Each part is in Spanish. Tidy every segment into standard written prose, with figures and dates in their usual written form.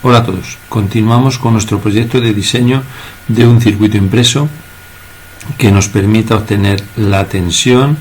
Hola a todos, continuamos con nuestro proyecto de diseño de un circuito impreso que nos permita obtener la tensión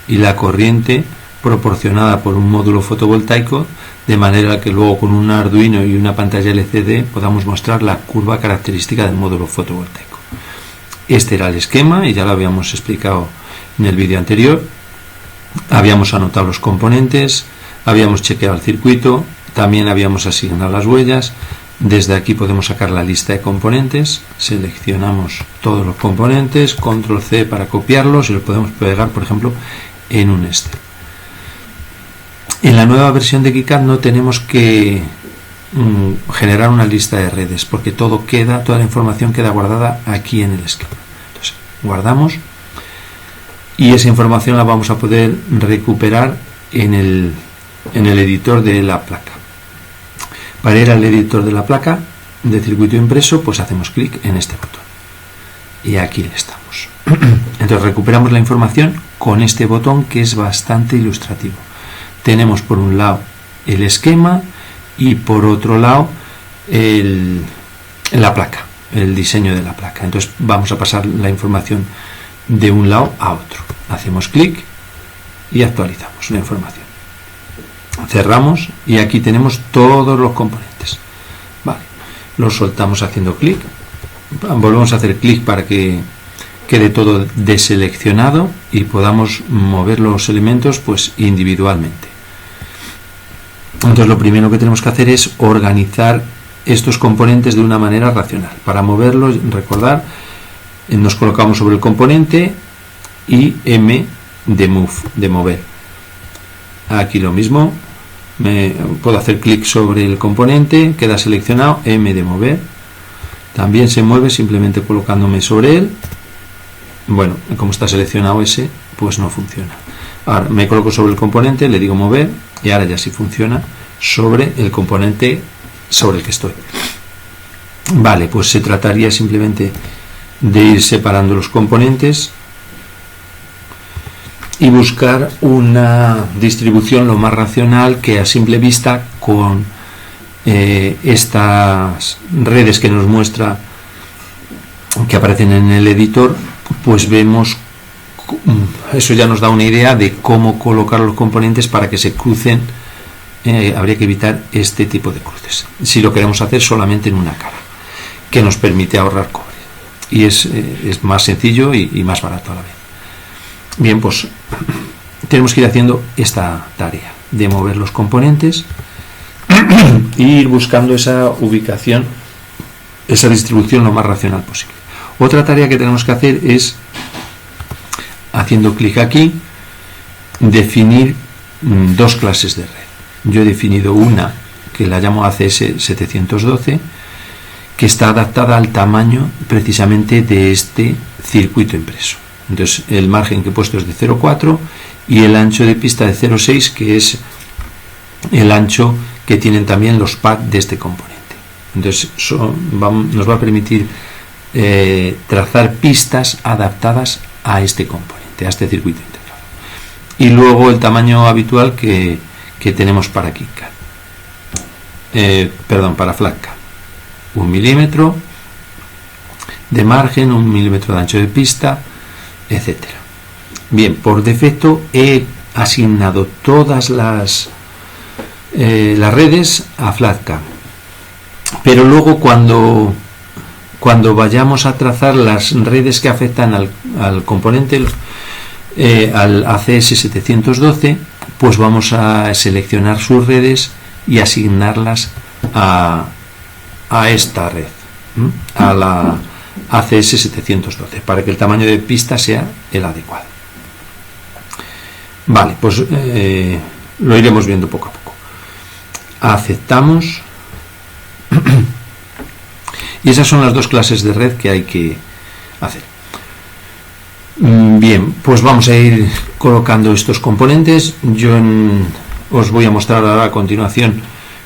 y la corriente proporcionada por un módulo fotovoltaico, de manera que luego con un Arduino y una pantalla LCD podamos mostrar la curva característica del módulo fotovoltaico. Este era el esquema y ya lo habíamos explicado en el vídeo anterior. Habíamos anotado los componentes, habíamos chequeado el circuito, también habíamos asignado las huellas. Desde aquí podemos sacar la lista de componentes, seleccionamos todos los componentes, control C para copiarlos y los podemos pegar, por ejemplo, en un Excel. En la nueva versión de KiCad no tenemos que generar una lista de redes, porque toda la información queda guardada aquí en el esquema. Entonces, guardamos y esa información la vamos a poder recuperar en el editor de la placa. Para ir al editor de la placa de circuito impreso, pues hacemos clic en este botón y aquí estamos. Entonces recuperamos la información con este botón, que es bastante ilustrativo. Tenemos por un lado el esquema y por otro lado la placa, el diseño de la placa. Entonces vamos a pasar la información de un lado a otro. Hacemos clic y actualizamos la información. Cerramos y aquí tenemos todos los componentes. Vale, los soltamos haciendo clic. Volvemos a hacer clic para que quede todo deseleccionado y podamos mover los elementos pues individualmente. Entonces lo primero que tenemos que hacer es organizar estos componentes de una manera racional. Para moverlos, recordar, nos colocamos sobre el componente y M de move, de mover. Aquí lo mismo, puedo hacer clic sobre el componente, queda seleccionado, M de mover, también se mueve simplemente colocándome sobre él. Bueno, como está seleccionado ese, pues no funciona. Ahora me coloco sobre el componente, le digo mover y ahora ya sí funciona sobre el componente sobre el que estoy. Vale, pues se trataría simplemente de ir separando los componentes y buscar una distribución lo más racional, que a simple vista con estas redes que nos muestra, que aparecen en el editor, pues vemos, eso ya nos da una idea de cómo colocar los componentes para que se crucen. Habría que evitar este tipo de cruces si lo queremos hacer solamente en una cara, que nos permite ahorrar cobre y es más sencillo y más barato a la vez. Bien, pues tenemos que ir haciendo esta tarea de mover los componentes e ir buscando esa ubicación, esa distribución lo más racional posible. Otra tarea que tenemos que hacer es, haciendo clic aquí, definir dos clases de red. Yo he definido una que la llamo ACS 712, que está adaptada al tamaño precisamente de este circuito impreso. Entonces el margen que he puesto es de 0,4 y el ancho de pista de 0,6, que es el ancho que tienen también los pads de este componente. Entonces nos va a permitir trazar pistas adaptadas a este componente, a este circuito integrado. Y luego el tamaño habitual que tenemos para KiCad, para FlatCAD, 1 milímetro de margen, 1 milímetro de ancho de pista, etcétera. Bien, por defecto he asignado todas las redes a FlatCAD, pero luego cuando vayamos a trazar las redes que afectan al componente, al ACS 712, pues vamos a seleccionar sus redes y asignarlas a esta red, a la ACS 712, para que el tamaño de pista sea el adecuado. Vale, pues lo iremos viendo poco a poco. Aceptamos. Y esas son las dos clases de red que hay que hacer. Bien, pues vamos a ir colocando estos componentes. Yo os voy a mostrar ahora a continuación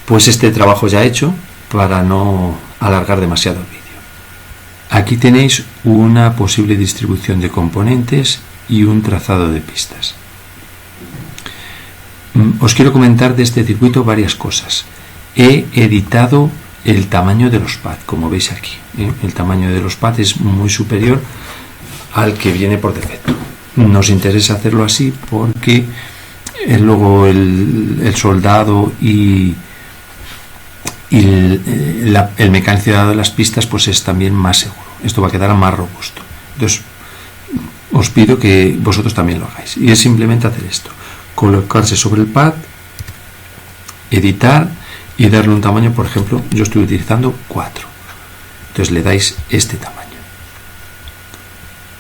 pues este trabajo ya hecho, para no alargar demasiado el vídeo. Aquí tenéis una posible distribución de componentes y un trazado de pistas. Os quiero comentar de este circuito varias cosas. He editado el tamaño de los pads, como veis aquí. El tamaño de los pads es muy superior al que viene por defecto. Nos interesa hacerlo así porque luego el soldado y el mecanizado de las pistas pues es también más seguro. Esto va a quedar más robusto. Entonces os pido que vosotros también lo hagáis, y es simplemente hacer esto: colocarse sobre el pad, editar y darle un tamaño. Por ejemplo, yo estoy utilizando 4, entonces le dais este tamaño,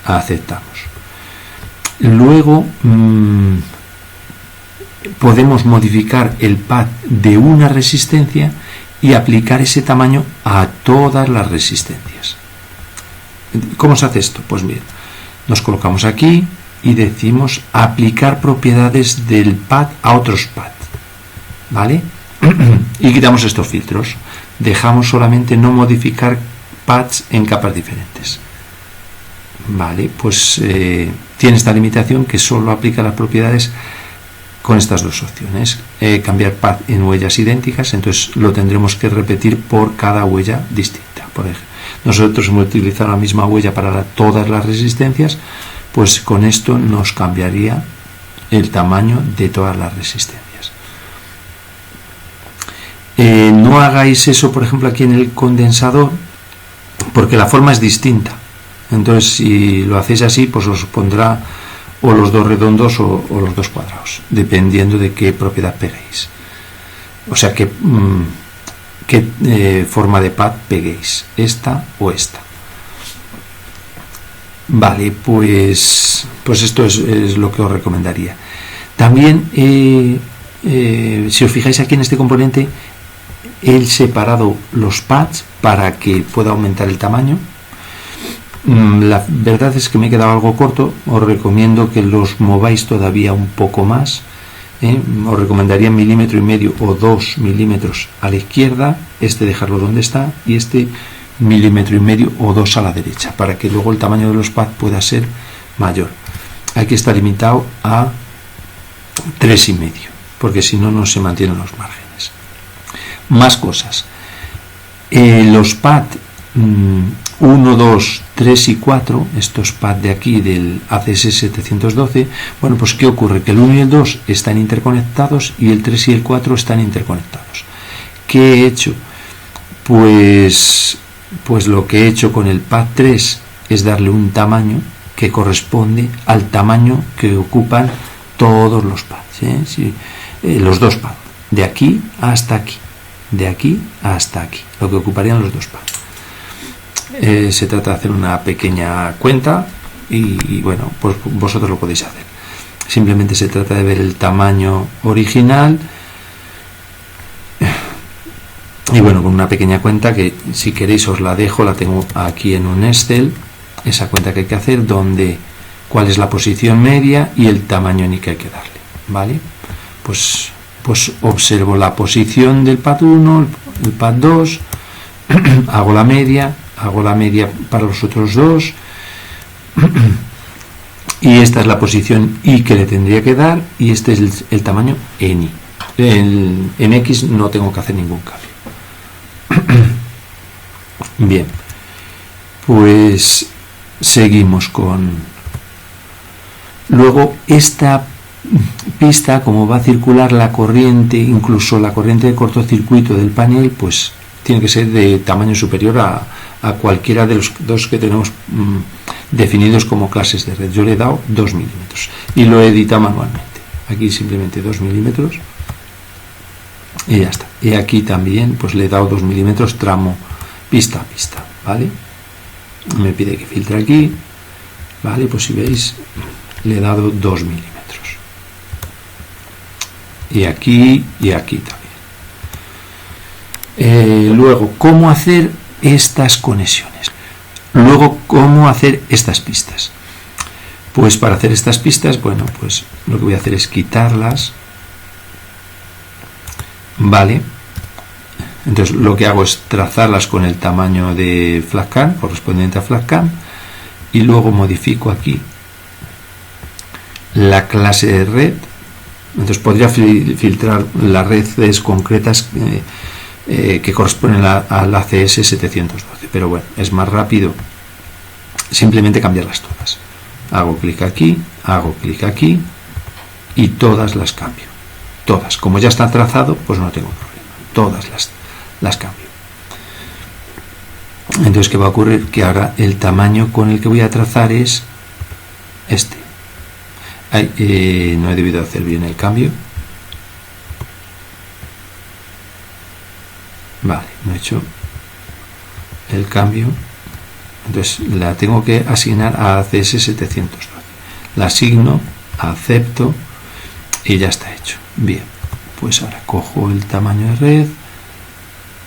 aceptamos. Luego podemos modificar el pad de una resistencia y aplicar ese tamaño a todas las resistencias. ¿Cómo se hace esto? Pues bien, nos colocamos aquí y decimos aplicar propiedades del pad a otros pads, ¿vale? Y quitamos estos filtros. Dejamos solamente no modificar pads en capas diferentes, ¿vale? Pues tiene esta limitación que solo aplica las propiedades con estas dos opciones. Cambiar pad en huellas idénticas, entonces lo tendremos que repetir por cada huella distinta. Por ejemplo, nosotros hemos utilizado la misma huella para todas las resistencias, pues con esto nos cambiaría el tamaño de todas las resistencias. No hagáis eso, por ejemplo, aquí en el condensador, porque la forma es distinta. Entonces, si lo hacéis así, pues os pondrá o los dos redondos o los dos cuadrados, dependiendo de qué propiedad peguéis. O sea, qué forma de pad peguéis, esta o esta. Vale, pues esto es lo que os recomendaría. También, si os fijáis aquí en este componente, he separado los pads para que pueda aumentar el tamaño. La verdad es que me he quedado algo corto. Os recomiendo que los mováis todavía un poco más. Os recomendaría 1,5 milímetros o 2 milímetros a la izquierda, este dejarlo donde está, y este 1,5 milímetros o 2 a la derecha, para que luego el tamaño de los pads pueda ser mayor. Aquí está limitado a 3,5, porque si no, no se mantienen los márgenes. Más cosas. Los pads 1, 2, 3 y 4, estos pads de aquí del ACS 712, bueno, pues ¿qué ocurre? Que el 1 y el 2 están interconectados y el 3 y el 4 están interconectados. ¿Qué he hecho? Pues lo que he hecho con el pad 3 es darle un tamaño que corresponde al tamaño que ocupan todos los pads, sí, los dos pads, de aquí hasta aquí, de aquí hasta aquí, lo que ocuparían los dos pads. Se trata de hacer una pequeña cuenta y bueno, pues vosotros lo podéis hacer. Simplemente se trata de ver el tamaño original y bueno, con una pequeña cuenta que si queréis os la dejo, la tengo aquí en un Excel, esa cuenta que hay que hacer, donde cuál es la posición media y el tamaño en que hay que darle, ¿vale? Pues observo la posición del pad 1, el pad 2, hago la media para los otros dos y esta es la posición Y que le tendría que dar, y este es el tamaño en Y. En X no tengo que hacer ningún cambio. Bien, pues seguimos con... Luego esta pista, como va a circular la corriente, incluso la corriente de cortocircuito del panel, pues tiene que ser de tamaño superior a cualquiera de los dos que tenemos definidos como clases de red. Yo le he dado 2 milímetros y lo he editado manualmente. Aquí simplemente 2 milímetros y ya está. Y aquí también pues le he dado 2 milímetros tramo pista a pista, ¿vale? Me pide que filtre aquí, ¿vale? Pues si veis, le he dado 2 milímetros. Y aquí también. Luego, ¿cómo hacer estas conexiones? Luego, ¿cómo hacer estas pistas? Pues para hacer estas pistas, bueno, pues lo que voy a hacer es quitarlas, ¿vale? Entonces lo que hago es trazarlas con el tamaño de FlatCam, correspondiente a FlatCam, y luego modifico aquí la clase de red. Entonces podría filtrar las redes concretas que corresponden a la CS 712, pero bueno, es más rápido simplemente cambiarlas todas. Hago clic aquí y todas las cambio. Todas. Como ya está trazado, pues no tengo problema. Todas las cambio. Entonces, ¿qué va a ocurrir? Que ahora el tamaño con el que voy a trazar es este. No he debido hacer bien el cambio. Vale, no he hecho el cambio. Entonces la tengo que asignar a ACS 712. La asigno, acepto y ya está hecho. Bien, pues ahora cojo el tamaño de red,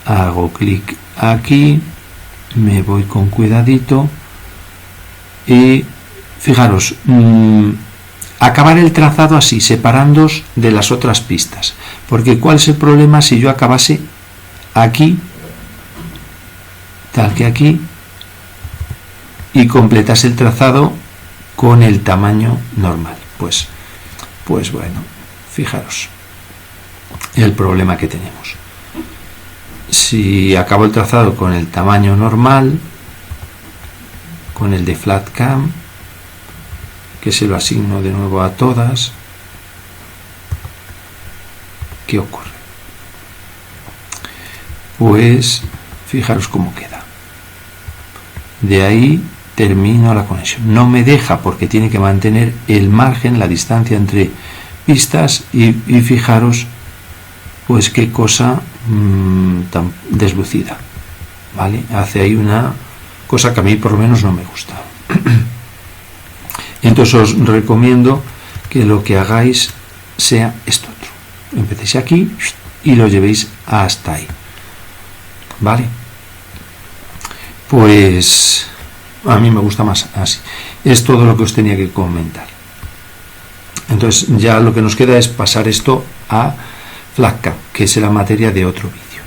hago clic aquí, me voy con cuidadito y fijaros, acabar el trazado así, separándoos de las otras pistas, porque ¿cuál es el problema si yo acabase aquí, tal que aquí, y completase el trazado con el tamaño normal? Pues bueno, fijaros el problema que tenemos. Si acabo el trazado con el tamaño normal, con el de FlatCam, que se lo asigno de nuevo a todas, ¿qué ocurre? Pues fijaros cómo queda. De ahí termino la conexión. No me deja porque tiene que mantener el margen, la distancia entre pistas y fijaros pues qué cosa tan deslucida, ¿vale? Hace ahí una cosa que a mí por lo menos no me gusta. Entonces os recomiendo que lo que hagáis sea esto otro. Empecéis aquí y lo llevéis hasta ahí, ¿vale? Pues a mí me gusta más así. Es todo lo que os tenía que comentar. Entonces ya lo que nos queda es pasar esto a FlatCam, que será materia de otro vídeo.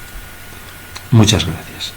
Muchas gracias.